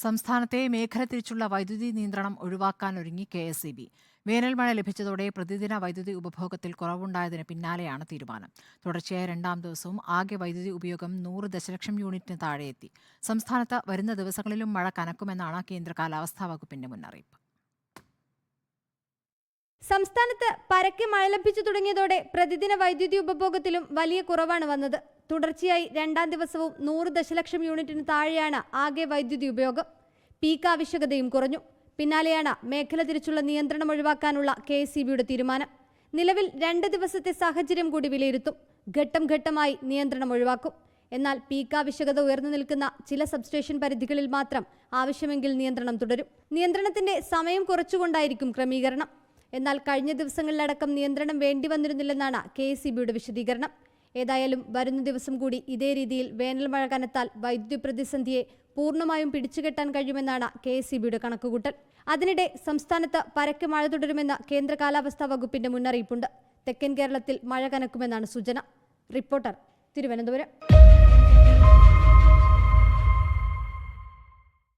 സംസ്ഥാനത്തെ മേഖല തിരിച്ചുള്ള വൈദ്യുതി നിയന്ത്രണം ഒഴിവാക്കാനൊരുങ്ങി KSEB. വേനൽ മഴ ലഭിച്ചതോടെ പ്രതിദിന വൈദ്യുതി ഉപഭോഗത്തിൽ കുറവുണ്ടായതിന് പിന്നാലെയാണ് തീരുമാനം. തുടർച്ചയായ രണ്ടാം ദിവസവും ആകെ വൈദ്യുതി ഉപയോഗം 100 ദശലക്ഷം യൂണിറ്റിന് താഴെയെത്തി. സംസ്ഥാനത്ത് വരുന്ന ദിവസങ്ങളിലും മഴ കനക്കുമെന്നാണ് കേന്ദ്ര കാലാവസ്ഥാ വകുപ്പിന്റെ മുന്നറിയിപ്പ്. സംസ്ഥാനത്ത് പരക്കെ മഴ ലഭിച്ചു തുടങ്ങിയതോടെ പ്രതിദിന വൈദ്യുതി ഉപഭോഗത്തിലും വലിയ കുറവാണ് വന്നത്. തുടർച്ചയായി രണ്ടാം ദിവസവും 100 ദശലക്ഷം യൂണിറ്റിന് താഴെയാണ് ആകെ വൈദ്യുതി ഉപയോഗം. പീക്ക് ആവശ്യകതയും കുറഞ്ഞു. പിന്നാലെയാണ് മേഖല തിരിച്ചുള്ള നിയന്ത്രണം ഒഴിവാക്കാനുള്ള KSEBയുടെ തീരുമാനം. നിലവിൽ 2 ദിവസത്തെ സാഹചര്യം കൂടി വിലയിരുത്തും. ഘട്ടം ഘട്ടമായി നിയന്ത്രണം ഒഴിവാക്കും. എന്നാൽ പീക്ക് ആവശ്യകത ഉയർന്നു നിൽക്കുന്ന ചില സബ്സ്റ്റേഷൻ പരിധികളിൽ മാത്രം ആവശ്യമെങ്കിൽ നിയന്ത്രണം തുടരും. നിയന്ത്രണത്തിന്റെ സമയം കുറച്ചുകൊണ്ടായിരിക്കും ക്രമീകരണം. എന്നാൽ കഴിഞ്ഞ ദിവസങ്ങളിലടക്കം നിയന്ത്രണം വേണ്ടി വന്നിരുന്നില്ലെന്നാണ് KSEBയുടെ വിശദീകരണം. ഏതായാലും വരുന്ന ദിവസം കൂടി ഇതേ രീതിയിൽ വേനൽ മഴ കനത്താൽ വൈദ്യുതി പ്രതിസന്ധിയെ പൂർണ്ണമായും പിടിച്ചുകെട്ടാൻ കഴിയുമെന്നാണ് KSEBയുടെ കണക്കുകൂട്ടൽ. അതിനിടെ സംസ്ഥാനത്ത് പരക്കെ മഴ തുടരുമെന്ന കേന്ദ്ര കാലാവസ്ഥാ വകുപ്പിന്റെ മുന്നറിയിപ്പുണ്ട്. തെക്കൻ കേരളത്തിൽ മഴ കനക്കുമെന്നാണ് സൂചന. റിപ്പോർട്ടർ, തിരുവനന്തപുരം.